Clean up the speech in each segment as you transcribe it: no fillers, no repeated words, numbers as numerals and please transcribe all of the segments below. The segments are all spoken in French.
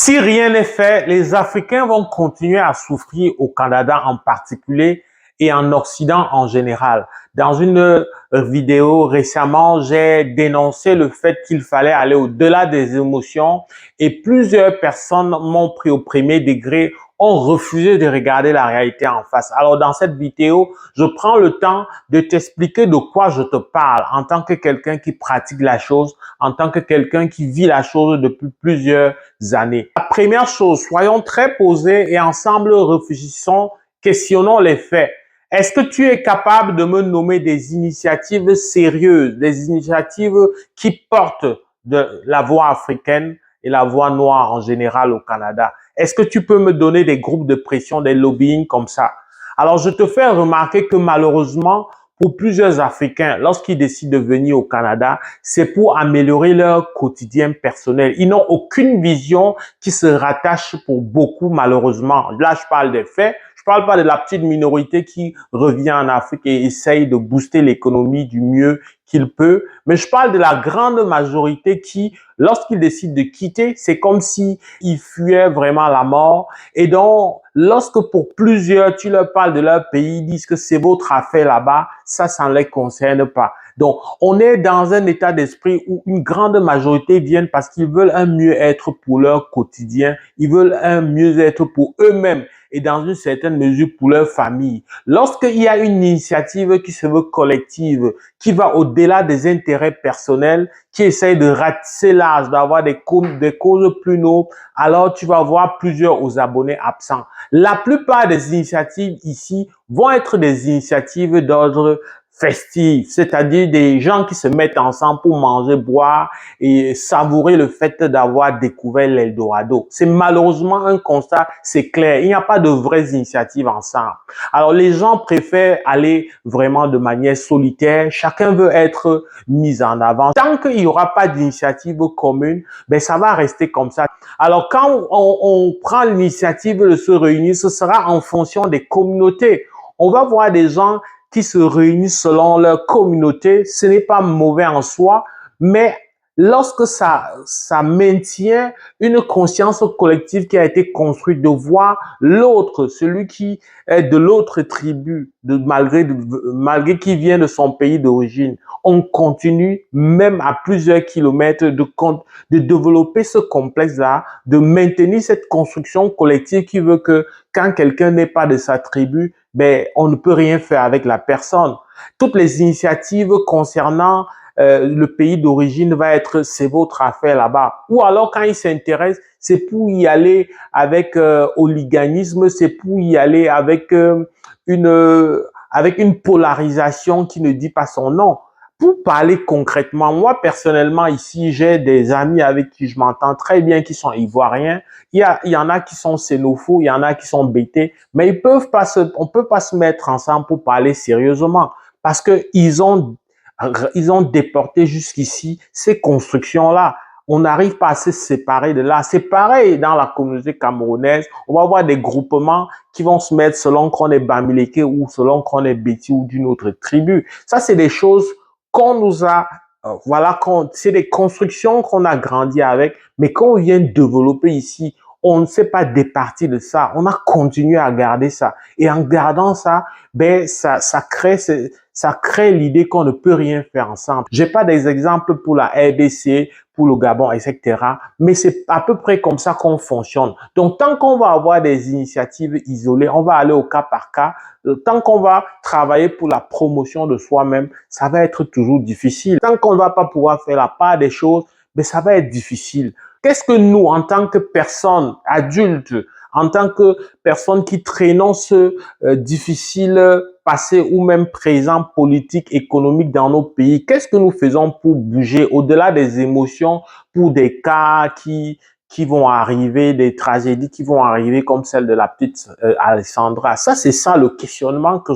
Si rien n'est fait, les Africains vont continuer à souffrir au Canada en particulier et en Occident en général. Dans une vidéo récemment, j'ai dénoncé le fait qu'il fallait aller au-delà des émotions et plusieurs personnes m'ont pris au premier degré, ont refusé de regarder la réalité en face. Alors dans cette vidéo, je prends le temps de t'expliquer de quoi je te parle en tant que quelqu'un qui pratique la chose, en tant que quelqu'un qui vit la chose depuis plusieurs années. La première chose, soyons très posés et ensemble réfléchissons, questionnons les faits. Est-ce que tu es capable de me nommer des initiatives sérieuses, des initiatives qui portent de la voix africaine et la voix noire en général au Canada? Est-ce que tu peux me donner des groupes de pression, des lobbying comme ça? Alors, je te fais remarquer que malheureusement, pour plusieurs Africains, lorsqu'ils décident de venir au Canada, c'est pour améliorer leur quotidien personnel. Ils n'ont aucune vision qui se rattache pour beaucoup, malheureusement. Là, je parle des faits. Je parle pas de la petite minorité qui revient en Afrique et essaye de booster l'économie du mieux qu'il peut, mais je parle de la grande majorité qui, lorsqu'ils décident de quitter, c'est comme si ils fuyaient vraiment la mort. Et donc, lorsque pour plusieurs, tu leur parles de leur pays, ils disent que c'est votre affaire là-bas, ça ne les concerne pas. Donc, on est dans un état d'esprit où une grande majorité viennent parce qu'ils veulent un mieux-être pour leur quotidien, ils veulent un mieux-être pour eux-mêmes et dans une certaine mesure pour leur famille. Lorsqu'il y a une initiative qui se veut collective, qui va au-delà des intérêts personnels, qui essaye de ratisser large, d'avoir des causes plus nobles, alors tu vas voir plusieurs aux abonnés absents. La plupart des initiatives ici vont être des initiatives d'ordre festif, c'est-à-dire des gens qui se mettent ensemble pour manger, boire et savourer le fait d'avoir découvert l'Eldorado. C'est malheureusement un constat, c'est clair. Il n'y a pas de vraies initiatives ensemble. Alors les gens préfèrent aller vraiment de manière solitaire. Chacun veut être mis en avant. Tant qu'il n'y aura pas d'initiative commune, ben ça va rester comme ça. Alors quand on prend l'initiative de se réunir, ce sera en fonction des communautés. On va voir des gens qui se réunissent selon leur communauté. Ce n'est pas mauvais en soi, mais lorsque ça maintient une conscience collective qui a été construite de voir l'autre, celui qui est de l'autre tribu, malgré qu'il vient de son pays d'origine, on continue même à plusieurs kilomètres de développer ce complexe-là, de maintenir cette construction collective qui veut que quand quelqu'un n'est pas de sa tribu, ben, on ne peut rien faire avec la personne. Toutes les initiatives concernant le pays d'origine va être c'est votre affaire là-bas. Ou alors quand ils s'intéressent, c'est pour y aller avec hooliganisme, c'est pour y aller avec une polarisation qui ne dit pas son nom. Pour parler concrètement, moi personnellement ici, j'ai des amis avec qui je m'entends très bien qui sont ivoiriens. Il y en a qui sont xénophobes, il y en a qui sont bêtés, mais on peut pas se mettre ensemble pour parler sérieusement parce que ils ont déporté jusqu'ici ces constructions-là. On n'arrive pas à se séparer de là. C'est pareil dans la communauté camerounaise. On va avoir des groupements qui vont se mettre selon qu'on est Bamileke ou selon qu'on est Béti ou d'une autre tribu. Ça, c'est des choses qu'on nous a, c'est des constructions qu'on a grandi avec, mais quand on vient développer ici, on ne s'est pas départi de ça. On a continué à garder ça. Et en gardant ça, ben, ça crée l'idée qu'on ne peut rien faire ensemble. J'ai pas des exemples pour la RDC, pour le Gabon, etc. Mais c'est à peu près comme ça qu'on fonctionne. Donc, tant qu'on va avoir des initiatives isolées, on va aller au cas par cas. Tant qu'on va travailler pour la promotion de soi-même, ça va être toujours difficile. Tant qu'on ne va pas pouvoir faire la part des choses, mais ça va être difficile. Qu'est-ce que nous, en tant que personnes adultes, en tant que personnes qui traînons ce difficile passé ou même présent politique, économique dans nos pays, qu'est-ce que nous faisons pour bouger au-delà des émotions pour des cas qui vont arriver, des tragédies qui vont arriver comme celle de la petite Alessandra? Ça, c'est ça le questionnement que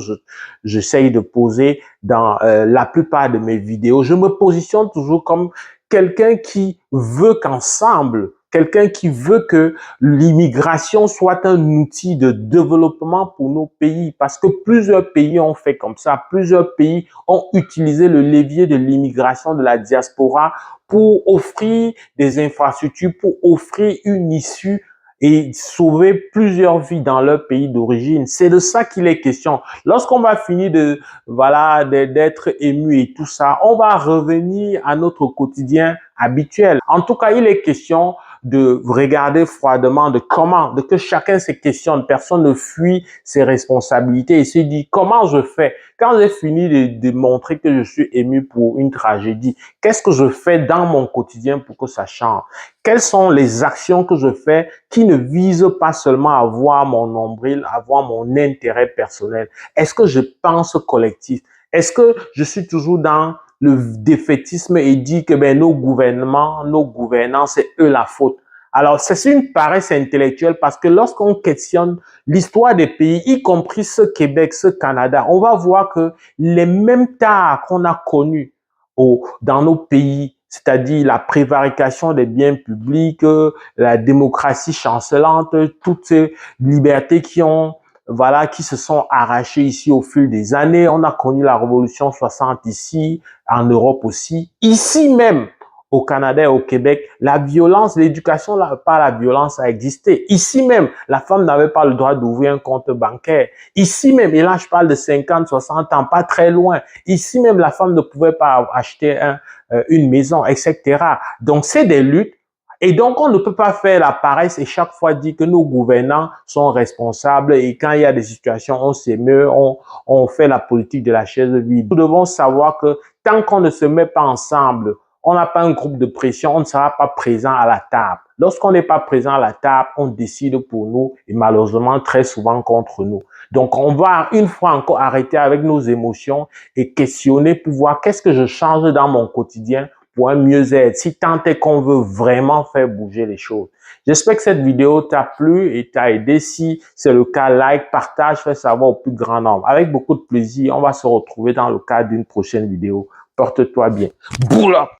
j'essaye de poser dans la plupart de mes vidéos. Je me positionne toujours comme quelqu'un qui veut qu'ensemble, quelqu'un qui veut que l'immigration soit un outil de développement pour nos pays, parce que plusieurs pays ont fait comme ça, plusieurs pays ont utilisé le levier de l'immigration de la diaspora pour offrir des infrastructures, pour offrir une issue et sauver plusieurs vies dans leur pays d'origine. C'est de ça qu'il est question. Lorsqu'on va finir d'être ému et tout ça, on va revenir à notre quotidien habituel. En tout cas, il est question de regarder froidement de que chacun se questionne, personne ne fuit ses responsabilités et se dit comment je fais quand j'ai fini de montrer que je suis ému pour une tragédie, qu'est-ce que je fais dans mon quotidien pour que ça change? Quelles sont les actions que je fais qui ne visent pas seulement à voir mon nombril, à voir mon intérêt personnel? Est-ce que je pense collectif? Est-ce que je suis toujours dans le défaitisme et dit que nos gouvernements, nos gouvernants, c'est eux la faute? Alors, c'est une paresse intellectuelle parce que lorsqu'on questionne l'histoire des pays, y compris ce Québec, ce Canada, on va voir que les mêmes tares qu'on a connus dans nos pays, c'est-à-dire la prévarication des biens publics, la démocratie chancelante, toutes ces libertés qui se sont arrachées ici au fil des années. On a connu la révolution 60 ici, en Europe aussi. Ici même, au Canada et au Québec, la violence, l'éducation par la violence a existé. Ici même, la femme n'avait pas le droit d'ouvrir un compte bancaire. Ici même, et là je parle de 50, 60 ans, pas très loin. Ici même, la femme ne pouvait pas acheter une maison, etc. Donc, c'est des luttes. Et donc, on ne peut pas faire la paresse et chaque fois dire que nos gouvernants sont responsables et quand il y a des situations, on s'émeut, on fait la politique de la chaise vide. Nous devons savoir que tant qu'on ne se met pas ensemble, on n'a pas un groupe de pression, on ne sera pas présent à la table. Lorsqu'on n'est pas présent à la table, on décide pour nous et malheureusement très souvent contre nous. Donc, on va une fois encore arrêter avec nos émotions et questionner pour voir qu'est-ce que je change dans mon quotidien pour un mieux-être, si tant est qu'on veut vraiment faire bouger les choses. J'espère que cette vidéo t'a plu et t'a aidé. Si c'est le cas, like, partage, fais savoir au plus grand nombre. Avec beaucoup de plaisir, on va se retrouver dans le cadre d'une prochaine vidéo. Porte-toi bien. Boula!